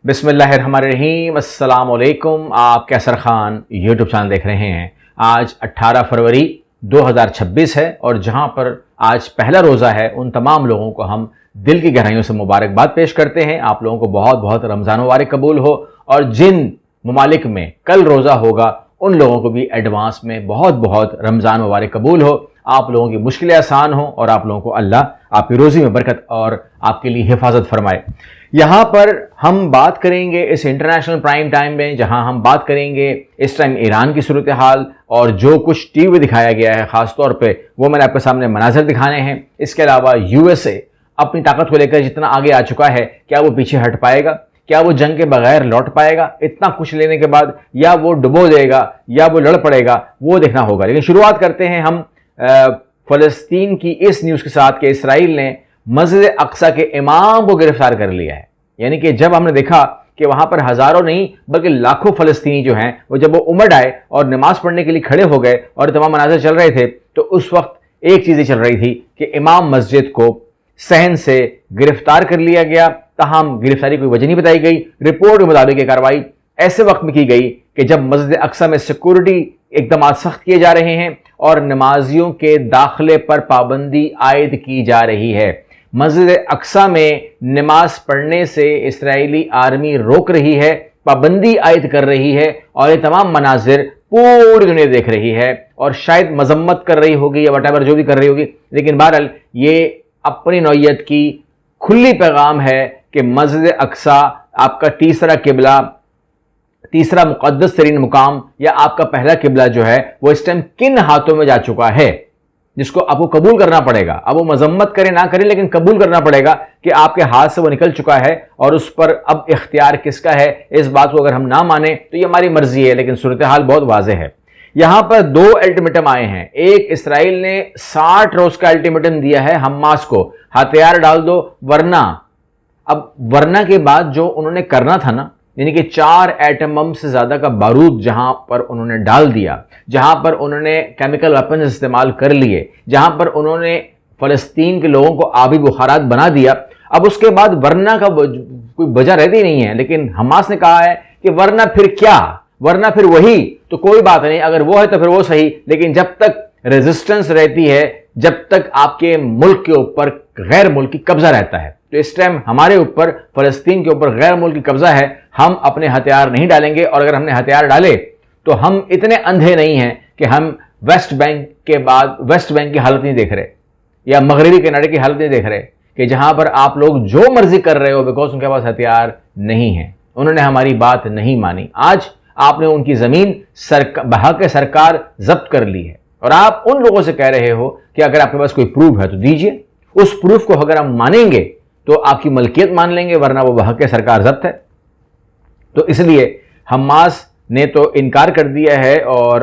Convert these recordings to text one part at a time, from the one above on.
بسم اللہ الرحمن الرحیم۔ السلام علیکم۔ آپ کیسر خان یوٹیوب چینل دیکھ رہے ہیں۔ آج 18 فروری 2026 ہے اور جہاں پر آج پہلا روزہ ہے ان تمام لوگوں کو ہم دل کی گہرائیوں سے مبارکباد پیش کرتے ہیں۔ آپ لوگوں کو بہت بہت رمضان مبارک قبول ہو، اور جن ممالک میں کل روزہ ہوگا ان لوگوں کو بھی ایڈوانس میں بہت بہت رمضان مبارک قبول ہو۔ آپ لوگوں کی مشکلیں آسان ہوں اور آپ لوگوں کو اللہ آپ کی روزی میں برکت اور آپ کے لیے حفاظت فرمائے۔ یہاں پر ہم بات کریں گے اس انٹرنیشنل پرائم ٹائم میں، جہاں ہم بات کریں گے اس ٹائم ایران کی صورتحال اور جو کچھ ٹی وی دکھایا گیا ہے، خاص طور پہ وہ میں نے آپ کے سامنے مناظر دکھانے ہیں۔ اس کے علاوہ یو ایس اے اپنی طاقت کو لے کر جتنا آگے آ چکا ہے، کیا وہ پیچھے ہٹ پائے گا؟ کیا وہ جنگ کے بغیر لوٹ پائے گا؟ اتنا کچھ لینے کے بعد یا وہ ڈبو دے گا یا وہ لڑ پڑے گا، وہ دیکھنا ہوگا۔ لیکن شروعات کرتے ہیں ہم فلسطین کی اس نیوز کے ساتھ کہ اسرائیل نے مسجد اقصی کے امام کو گرفتار کر لیا ہے۔ یعنی کہ جب ہم نے دیکھا کہ وہاں پر ہزاروں نہیں بلکہ لاکھوں فلسطینی جو ہیں وہ جب وہ امڑ آئے اور نماز پڑھنے کے لیے کھڑے ہو گئے اور تمام مناظر چل رہے تھے، تو اس وقت ایک چیز چل رہی تھی کہ امام مسجد کو صحن سے گرفتار کر لیا گیا۔ تاہم گرفتاری کوئی وجہ نہیں بتائی گئی۔ رپورٹ کے مطابق یہ کارروائی ایسے وقت میں کی گئی کہ جب مسجد اقصی میں سیکورٹی اقدامات سخت کیے جا رہے ہیں اور نمازیوں کے داخلے پر پابندی عائد کی جا رہی ہے۔ مسجد اقصی میں نماز پڑھنے سے اسرائیلی آرمی روک رہی ہے، پابندی عائد کر رہی ہے، اور یہ تمام مناظر پوری دنیا دیکھ رہی ہے اور شاید مذمت کر رہی ہوگی یا وٹ ایور جو بھی کر رہی ہوگی، لیکن بہرحال یہ اپنی نوعیت کی کھلی پیغام ہے کہ مسجد اقصی آپ کا تیسرا قبلہ، تیسرا مقدس ترین مقام، یا آپ کا پہلا قبلہ جو ہے وہ اس ٹائم کن ہاتھوں میں جا چکا ہے، جس کو آپ کو قبول کرنا پڑے گا۔ اب وہ مذمت کرے نہ کرے لیکن قبول کرنا پڑے گا کہ آپ کے ہاتھ سے وہ نکل چکا ہے، اور اس پر اب اختیار کس کا ہے، اس بات کو اگر ہم نہ مانیں تو یہ ہماری مرضی ہے، لیکن صورتحال بہت واضح ہے۔ یہاں پر دو الٹیمیٹم آئے ہیں۔ ایک، اسرائیل نے 60 روز کا الٹیمیٹم دیا ہے حماس کو، ہتھیار ڈال دو ورنہ۔ اب ورنہ کے بعد جو انہوں نے کرنا تھا نا، یعنی کہ 4 ایٹم بم سے زیادہ کا بارود جہاں پر انہوں نے ڈال دیا، جہاں پر انہوں نے کیمیکل ویپنز استعمال کر لیے، جہاں پر انہوں نے فلسطین کے لوگوں کو آبی بخارات بنا دیا، اب اس کے بعد ورنہ کا کوئی وجہ رہتی نہیں ہے۔ لیکن حماس نے کہا ہے کہ ورنہ پھر کیا، ورنہ پھر وہی، تو کوئی بات نہیں، اگر وہ ہے تو پھر وہ صحیح، لیکن جب تک ریزسٹنس رہتی ہے، جب تک آپ کے ملک کے اوپر غیر ملکی قبضہ رہتا ہے، تو اس ٹائم ہمارے اوپر، فلسطین کے اوپر غیر ملکی قبضہ ہے، ہم اپنے ہتھیار نہیں ڈالیں گے۔ اور اگر ہم نے ہتھیار ڈالے تو ہم اتنے اندھے نہیں ہیں کہ ہم ویسٹ بینک کے بعد ویسٹ بینک کی حالت نہیں دیکھ رہے، یا مغربی کنارے کی حالت نہیں دیکھ رہے، کہ جہاں پر آپ لوگ جو مرضی کر رہے ہو بیکاز ان کے پاس ہتھیار نہیں ہیں، انہوں نے ہماری بات نہیں مانی۔ آج آپ نے ان کی زمین بحق سرکار ضبط کر لی ہے، اور آپ ان لوگوں سے کہہ رہے ہو کہ اگر آپ کے پاس کوئی پروف ہے تو دیجئے۔ اس پروف کو اگر ہم مانیں گے تو آپ کی ملکیت مان لیں گے، ورنہ وہ بحق سرکار ضبط ہے۔ تو اس لیے حماس نے تو انکار کر دیا ہے، اور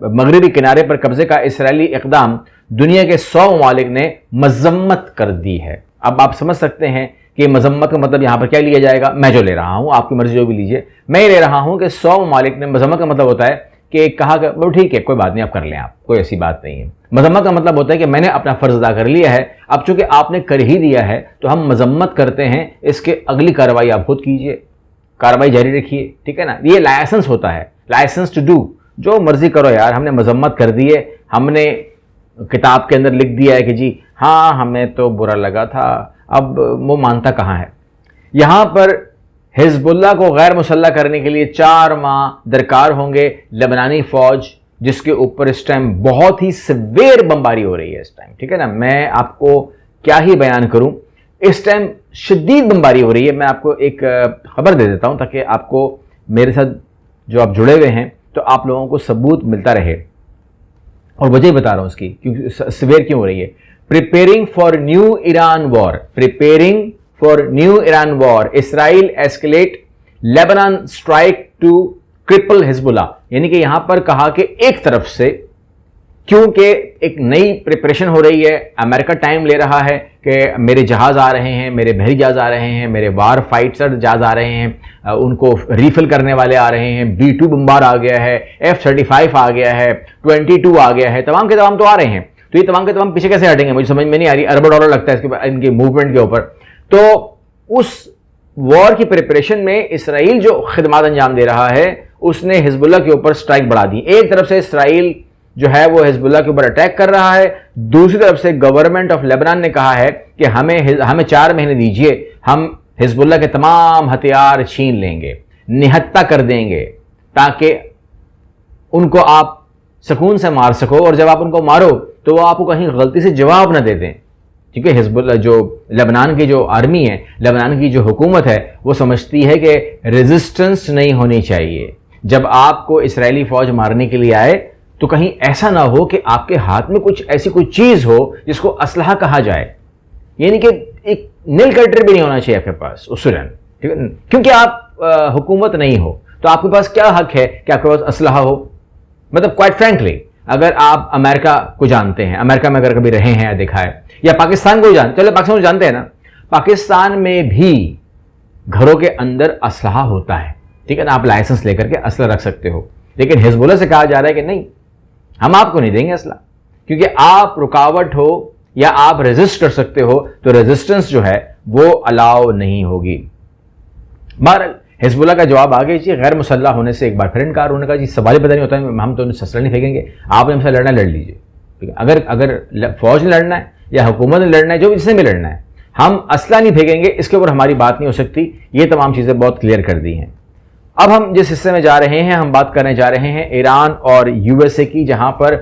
مغربی کنارے پر قبضے کا اسرائیلی اقدام دنیا کے 100 ممالک نے مذمت کر دی ہے۔ اب آپ سمجھ سکتے ہیں کہ مذمت کا مطلب یہاں پر کیا لیا جائے گا۔ میں جو لے رہا ہوں، آپ کی مرضی جو بھی لیجئے، میں یہ لے رہا ہوں کہ 100 ممالک نے، مذمت کا مطلب ہوتا ہے کہ کہا کہ وہ ٹھیک ہے، کوئی بات نہیں، آپ کر لیں، آپ کوئی ایسی بات نہیں ہے۔ مذمت کا مطلب ہوتا ہے کہ میں نے اپنا فرض ادا کر لیا ہے، اب چونکہ آپ نے کر ہی دیا ہے تو ہم مذمت کرتے ہیں، اس کے اگلی کارروائی آپ خود کیجئے، کارروائی جاری رکھیے، ٹھیک ہے نا۔ یہ لائسنس ہوتا ہے، لائسنس ٹو ڈو، جو مرضی کرو یار، ہم نے مذمت کر دی ہے، ہم نے کتاب کے اندر لکھ دیا ہے کہ جی ہاں ہمیں تو برا لگا تھا، اب وہ مانتا کہاں ہے۔ یہاں پر حزب اللہ کو غیر مسلح کرنے کے لیے 4 ماہ درکار ہوں گے۔ لبنانی فوج جس کے اوپر اس ٹائم بہت ہی سویر بمباری ہو رہی ہے اس ٹائم، ٹھیک ہے نا، میں آپ کو کیا ہی بیان کروں، اس ٹائم شدید بمباری ہو رہی ہے۔ میں آپ کو ایک خبر دے دیتا ہوں تاکہ آپ کو، میرے ساتھ جو آپ جڑے ہوئے ہیں تو آپ لوگوں کو ثبوت ملتا رہے، اور وجہ بتا رہا ہوں اس کی کیونکہ سویر کیوں ہو رہی ہے۔ Preparing for new Iran war, preparing for new Iran war, Israel escalate Lebanon strike to cripple حزب اللہ۔ یعنی کہ یہاں پر کہا کہ ایک طرف سے کیونکہ ایک نئی پریپریشن ہو رہی ہے، امریکہ ٹائم لے رہا ہے کہ میرے جہاز آ رہے ہیں، میرے بحری جہاز آ رہے ہیں، میرے وار فائٹر جہاز آ رہے ہیں، ان کو ریفل کرنے والے آ رہے ہیں، B-2 بمبار آ گیا ہے، F-35 آ گیا ہے، 22 آ گیا ہے، تمام کے تمام تو آ رہے ہیں۔ تو یہ تمام کے تمام پیچھے کیسے ہٹیں گے، مجھے سمجھ میں نہیں آ رہی۔ اربوں ڈالر لگتا ہے اس کے ان کے موومنٹ کے اوپر۔ تو اس وار کی پریپریشن میں اسرائیل جو خدمات انجام دے رہا ہے اس نے حزب اللہ کے اوپر سٹرائک بڑھا دی. ایک طرف سے اسرائیل جو ہے وہ حزب اللہ کے اوپر اٹیک کر رہا ہے, دوسری طرف سے گورنمنٹ آف لیبنان نے کہا ہے کہ ہمیں 4 مہینے دیجئے, ہم حزب اللہ کے تمام ہتھیار چھین لیں گے, نہتہ کر دیں گے, تاکہ ان کو آپ سکون سے مار سکو, اور جب آپ ان کو مارو تو وہ آپ کو کہیں غلطی سے جواب نہ دے دیں. کیونکہ حزب اللہ جو لبنان کی جو آرمی ہے, لبنان کی جو حکومت ہے, وہ سمجھتی ہے کہ ریزسٹنس نہیں ہونی چاہیے. جب آپ کو اسرائیلی فوج مارنے کے لیے آئے تو کہیں ایسا نہ ہو کہ آپ کے ہاتھ میں ایسی کوئی چیز ہو جس کو اسلحہ کہا جائے, یعنی کہ ایک نیل کٹر بھی نہیں ہونا چاہیے آپ کے پاس اصولاً, ٹھیک ہے, کیونکہ آپ حکومت نہیں ہو تو آپ کے پاس کیا حق ہے کہ آپ کے پاس اسلحہ ہو. مطلب کوائٹ فرینکلی اگر آپ امریکہ کو جانتے ہیں, امریکہ میں اگر کبھی رہے ہیں یا دیکھا ہے, یا پاکستان کو جانتے, چلو پاکستان کو جانتے ہیں نا, پاکستان میں بھی گھروں کے اندر اسلحہ ہوتا ہے, ٹھیک ہے نا, آپ لائسنس لے کر کے اسلحہ رکھ سکتے ہو. لیکن حزب اللہ سے کہا جا رہا ہے کہ نہیں, ہم آپ کو نہیں دیں گے اسلحہ, کیونکہ آپ رکاوٹ ہو یا آپ ریزسٹ کر سکتے ہو تو ریزسٹنس جو ہے وہ الاؤ نہیں ہوگی. بہرحال حزب اللہ کا جواب آ گیا جی غیر مسلح ہونے سے. ایک بار پھر انکار, انہوں نے کہا جی سوال ہی پتہ نہیں ہوتا ہے, ہم تو سسرا نہیں پھینکیں گے, آپ نے ہم سے لڑنا لڑ لیجیے, ٹھیک ہے. اگر فوج نے لڑنا ہے یا حکومت نے لڑنا ہے, جو جس نے بھی لڑنا ہے, ہم اسلحہ نہیں پھینکیں گے, اس کے اوپر ہماری بات نہیں ہو سکتی. یہ تمام چیزیں بہت کلیئر کر دی ہیں. اب ہم جس حصے میں جا رہے ہیں, ہم بات کرنے جا رہے ہیں ایران اور USA کی, جہاں پر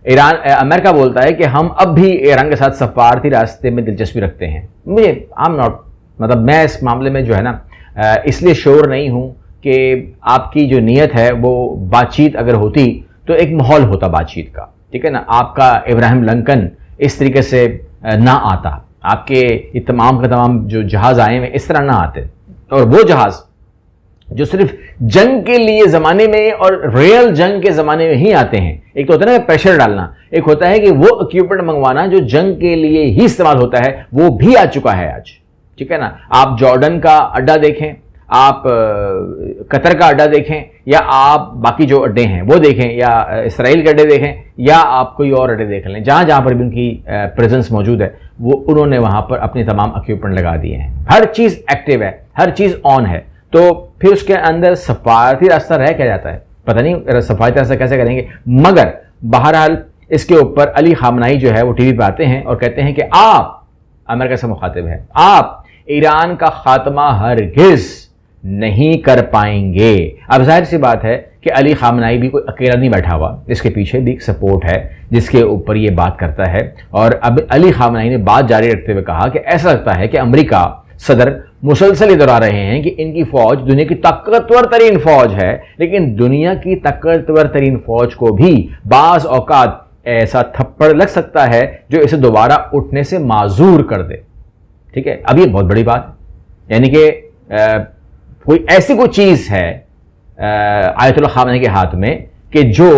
امریکہ بولتا ہے کہ ہم اب بھی ایران کے ساتھ سفارتی راستے میں دلچسپی رکھتے ہیں. مطلب میں اس معاملے میں جو ہے نا اس لیے شور نہیں ہوں کہ آپ کی جو نیت ہے وہ بات چیت اگر ہوتی تو ایک ماحول ہوتا بات چیت کا, ٹھیک ہے نا. آپ کا ابراہیم لنکن اس طریقے سے نہ آتا, آپ کے یہ تمام کے تمام جو جہاز آئے ہیں اس طرح نہ آتے, اور وہ جہاز جو صرف جنگ کے لیے زمانے میں اور ریئل جنگ کے زمانے میں ہی آتے ہیں. ایک تو ہوتا ہے نا پریشر ڈالنا, ایک ہوتا ہے کہ وہ اکوپمنٹ منگوانا جو جنگ کے لیے ہی استعمال ہوتا ہے, وہ بھی آ چکا ہے آج, ٹھیک ہے نا. آپ جارڈن کا اڈا دیکھیں, آپ قطر کا اڈا دیکھیں, یا آپ باقی جو اڈے ہیں وہ دیکھیں, یا اسرائیل کے اڈے دیکھیں, یا آپ کوئی اور اڈے دیکھ لیں, جہاں پر بھی ان کی پریزنس موجود ہے, وہ انہوں نے وہاں پر اپنے تمام اکوپمنٹ لگا دیے ہیں. ہر چیز ایکٹیو ہے, ہر چیز آن ہے. تو پھر اس کے اندر سفارتی راستہ رہ کیا جاتا ہے, پتہ نہیں سفارتی راستہ کیسے کریں گے. مگر بہرحال اس کے اوپر علی خامنائی جو ہے وہ ٹی وی پہ آتے ہیں اور کہتے ہیں کہ آپ امریکہ سے مخاطب ہیں, آپ ایران کا خاتمہ ہرگز نہیں کر پائیں گے. اب ظاہر سی بات ہے کہ علی خامنائی بھی کوئی اکیلا نہیں بیٹھا ہوا, اس کے پیچھے بھی ایک سپورٹ ہے جس کے اوپر یہ بات کرتا ہے. اور اب علی خامنائی نے بات جاری رکھتے ہوئے کہا کہ ایسا لگتا ہے کہ امریکہ صدر مسلسل یہ دہرا رہے ہیں کہ ان کی فوج دنیا کی طاقتور ترین فوج ہے, لیکن دنیا کی طاقتور ترین فوج کو بھی بعض اوقات ایسا تھپڑ لگ سکتا ہے جو اسے دوبارہ اٹھنے سے معذور کر دے. ٹھیک ہے, اب یہ بہت بڑی بات, یعنی کہ کوئی ایسی کوئی چیز ہے آیت اللہ خامنئی کے ہاتھ میں کہ جو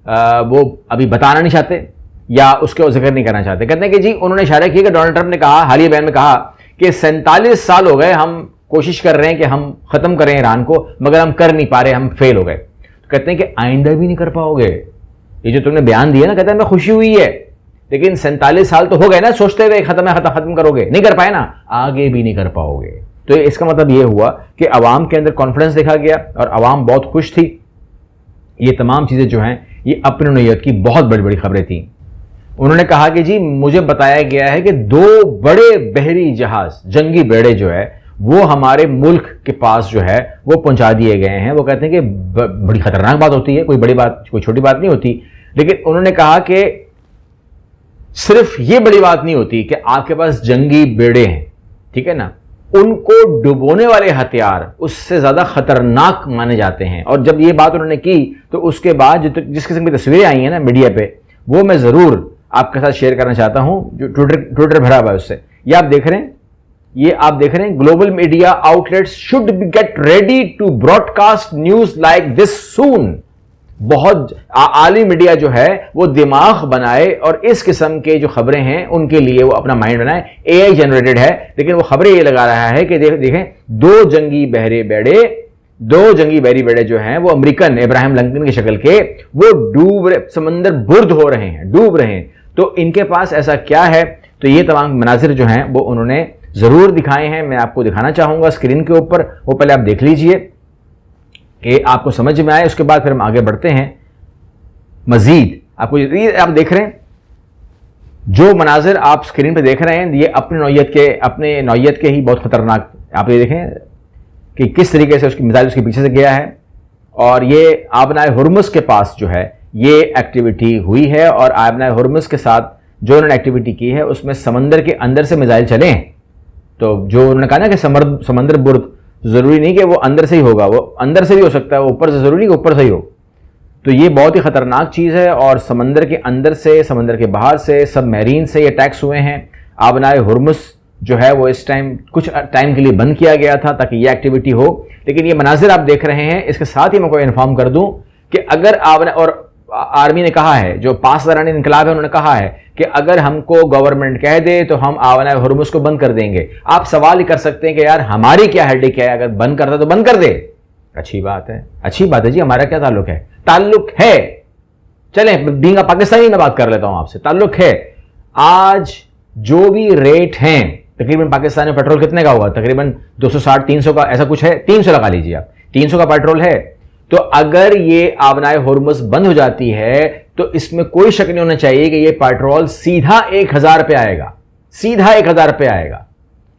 وہ ابھی بتانا نہیں چاہتے یا اس کا ذکر نہیں کرنا چاہتے. کہتے ہیں کہ جی انہوں نے اشارہ کیا کہ ڈونلڈ ٹرمپ نے کہا, حالیہ بیان میں کہا کہ 47 سال ہو گئے ہم کوشش کر رہے ہیں کہ ہم ختم کریں ایران کو, مگر ہم کر نہیں پا رہے, ہم فیل ہو گئے. کہتے ہیں کہ آئندہ بھی نہیں کر پاؤ گے. یہ جو تم نے بیان دیا نا, کہتے ہیں ہمیں خوشی ہوئی ہے, لیکن 47 سال تو ہو گئے نا سوچتے ہوئے ختم کرو گے, نہیں کر پائے نا, آگے بھی نہیں کر پاؤ گے. تو اس کا مطلب یہ ہوا کہ عوام کے اندر کانفیڈنس دیکھا گیا اور عوام بہت خوش تھی. یہ تمام چیزیں جو ہیں یہ اپنی نوعیت کی بہت بڑی بڑی خبریں تھیں. انہوں نے کہا کہ جی مجھے بتایا گیا ہے کہ 2 بڑے بحری جہاز, جنگی بیڑے جو ہے وہ ہمارے ملک کے پاس جو ہے وہ پہنچا دیے گئے ہیں. وہ کہتے ہیں کہ بڑی خطرناک بات ہوتی ہے, کوئی بڑی بات, کوئی چھوٹی بات نہیں ہوتی. لیکن انہوں نے کہا کہ صرف یہ بڑی بات نہیں ہوتی کہ آپ کے پاس جنگی بیڑے ہیں, ٹھیک ہے نا, ان کو ڈبونے والے ہتھیار اس سے زیادہ خطرناک مانے جاتے ہیں. اور جب یہ بات انہوں نے کی تو اس کے بعد جس قسم کی تصویریں آئی ہیں نا میڈیا پہ, وہ میں ضرور آپ کے ساتھ شیئر کرنا چاہتا ہوں, جو ٹویٹر بھرا ہوا ہے اس سے. یہ آپ دیکھ رہے ہیں, global media outlets should be get ready to broadcast news like this soon. بہت عالمی میڈیا جو ہے وہ دماغ بنائے اور اس قسم کے جو خبریں ہیں ان کے لیے وہ اپنا مائنڈ بنائے. اے آئی جنریٹڈ ہے, لیکن وہ خبریں یہ لگا رہا ہے کہ دیکھیں 2 جنگی بحری بیڑے جو ہیں وہ امریکن ابراہیم لنکن کی شکل کے, وہ سمندر برد ہو رہے ہیں, ڈوب رہے ہیں. تو ان کے پاس ایسا کیا ہے؟ تو یہ تمام مناظر جو ہیں وہ انہوں نے ضرور دکھائے ہیں. میں آپ کو دکھانا چاہوں گا اسکرین کے اوپر, وہ پہلے آپ دیکھ لیجئے کہ آپ کو سمجھ میں آئے, اس کے بعد پھر ہم آگے بڑھتے ہیں. مزید آپ دیکھ رہے ہیں جو مناظر آپ اسکرین پہ دیکھ رہے ہیں, یہ اپنے نوعیت کے ہی بہت خطرناک. آپ یہ دیکھیں کہ کس طریقے سے اس کی میزائل اس کے پیچھے سے گیا ہے, اور یہ آبنائے ہرمز کے پاس جو ہے یہ ایکٹیویٹی ہوئی ہے, اور آبنائے ہرمز کے ساتھ جو انہوں نے ایکٹیویٹی کی ہے اس میں سمندر کے اندر سے میزائل چلے ہیں. تو جو انہوں نے کہا نا کہ سمندر برد, ضروری نہیں کہ وہ اندر سے ہی ہوگا, وہ اندر سے بھی ہو سکتا ہے, وہ اوپر سے ضروری نہیں کہ اوپر سے ہی ہو. تو یہ بہت ہی خطرناک چیز ہے, اور سمندر کے اندر سے, سمندر کے باہر سے, سب میرین سے یہ اٹیکس ہوئے ہیں. آبنائے ہرمز جو ہے وہ اس ٹائم کچھ ٹائم کے لیے بند کیا گیا تھا تاکہ یہ ایکٹیویٹی ہو. لیکن یہ مناظر آپ دیکھ رہے ہیں, اس کے ساتھ ہی میں کوئی انفارم کر دوں کہ اگر اور آرمی نے کہا ہے, جو پاسداران انقلاب ہے انہوں نے کہا ہے کہ اگر ہم کو گورنمنٹ کہہ دے تو ہم آبنائے ہرمز کو بند کر دیں گے. آپ سوال ہی کر سکتے ہیں کہ یار ہماری کیا ہیڈک ہے, اگر بند کرتا تو بند کر دے. اچھی بات ہے جی, ہمارا کیا تعلق ہے؟ تعلق ہے, چلیں بینگ پاکستانی میں بات کر لیتا ہوں آپ سے. تعلق ہے. آج جو بھی ریٹ ہیں, تقریباً پاکستان میں پیٹرول کتنے کا ہوا؟ تقریباً 260-300 کا, ایسا کچھ ہے, 300 لگا لیجیے آپ, 300 کا پیٹرول ہے. تو اگر یہ آبنائے ہرمز بند ہو جاتی ہے تو اس میں کوئی شک نہیں ہونا چاہیے کہ یہ پیٹرول سیدھا 1000 پہ آئے گا, سیدھا 1000 پہ آئے گا.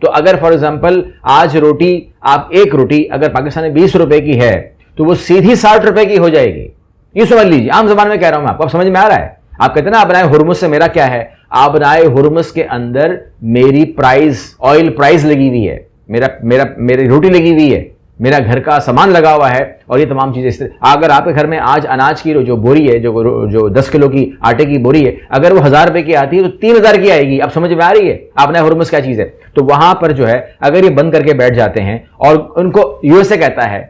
تو اگر فار ایگزامپل آج ایک روٹی اگر پاکستان میں 20 روپے کی ہے تو وہ سیدھی 60 روپے کی ہو جائے گی. یہ سمجھ لیجیے, عام زبان میں کہہ رہا ہوں میں آپ کو, اب سمجھ میں آ رہا ہے. آپ کہتے ہیں نا آبنائے ہرمز سے میرا کیا ہے؟ آبنائے ہرمز کے اندر میری آئل پرائز لگی ہوئی ہے, میری روٹی لگی ہوئی ہے, میرا گھر کا سامان لگا ہوا ہے, اور یہ تمام چیزیں. اگر آپ کے گھر میں آج اناج کی جو بوری ہے, جو 10 کلو کی آٹے کی بوری ہے, اگر وہ 1000 روپے کی آتی ہے تو 3000 کی آئے گی. اب سمجھ میں آ رہی ہے آبنائے ہرمز کیا چیز ہے؟ تو وہاں پر جو ہے اگر یہ بند کر کے بیٹھ جاتے ہیں, اور ان کو یو ایس اے کہتا ہے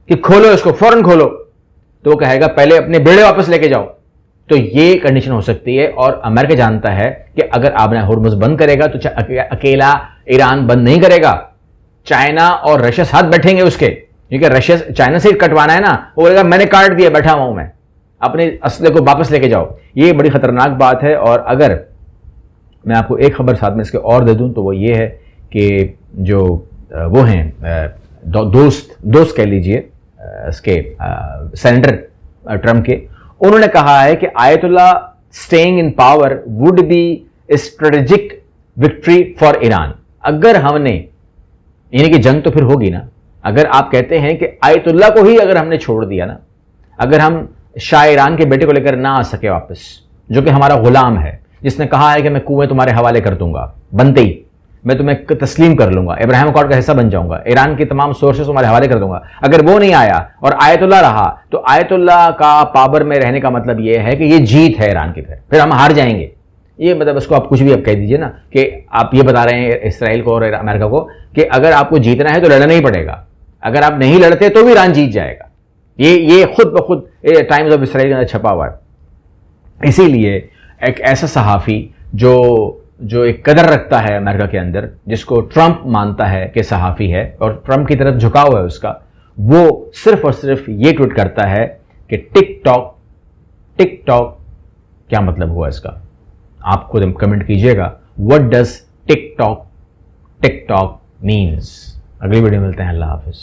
کہ کھولو اس کو, فوراً کھولو, تو وہ کہے گا پہلے اپنے بیڑے واپس لے کے جاؤ. تو یہ کنڈیشن ہو سکتی ہے, اور امریکہ جانتا ہے کہ اگر آبنائے ہرمز بند کرے گا تو اکیلا ایران بند نہیں کرے گا, چائنا اور رشیا ساتھ بیٹھیں گے اس کے, کیونکہ چائنا سے کٹوانا ہے نا, وہ بولے گا میں نے کاٹ دیا, بیٹھا ہوا ہوں میں, اپنے اسلحے کو واپس لے کے جاؤ. یہ بڑی خطرناک بات ہے. اور اگر میں آپ کو ایک خبر ساتھ میں اس کے اور دے دوں تو وہ یہ ہے کہ جو وہ ہیں دوست کہہ لیجئے اس کے سینیٹر ٹرمپ کے, انہوں نے کہا ہے کہ آیت اللہ staying in power would be strategic victory for Iran. اگر ہم نے, یعنی کہ جنگ تو پھر ہوگی نا, اگر آپ کہتے ہیں کہ آیت اللہ کو ہی اگر ہم نے چھوڑ دیا نا, اگر ہم شاہ ایران کے بیٹے کو لے کر نہ آ سکے واپس, جو کہ ہمارا غلام ہے, جس نے کہا ہے کہ میں کنویں تمہارے حوالے کر دوں گا, بنتے ہی میں تمہیں تسلیم کر لوں گا, ابراہیم اکارڈ کا حصہ بن جاؤں گا, ایران کی تمام سورسز تمہارے حوالے کر دوں گا. اگر وہ نہیں آیا اور آیت اللہ رہا, تو آیت اللہ کا پاور میں رہنے کا مطلب یہ ہے کہ یہ جیت ہے ایران کی, پھر ہم ہار جائیں گے. یہ مطلب اس کو آپ کچھ بھی اب کہہ دیجئے نا, کہ آپ یہ بتا رہے ہیں اسرائیل کو اور امریکہ کو کہ اگر آپ کو جیتنا ہے تو لڑنا ہی پڑے گا, اگر آپ نہیں لڑتے تو بھی ایران جیت جائے گا. یہ خود بخود ٹائمز آف اسرائیل کے اندر چھپا ہوا ہے. اسی لیے ایک ایسا صحافی جو ایک قدر رکھتا ہے امریکہ کے اندر, جس کو ٹرمپ مانتا ہے کہ صحافی ہے اور ٹرمپ کی طرف جھکاؤ ہے اس کا, وہ صرف اور صرف یہ ٹویٹ کرتا ہے کہ ٹک ٹاک کیا مطلب ہوا اس کا. آپ خود کمنٹ کیجئے گا, what does TikTok means. اگلی ویڈیو ملتے ہیں, اللہ حافظ.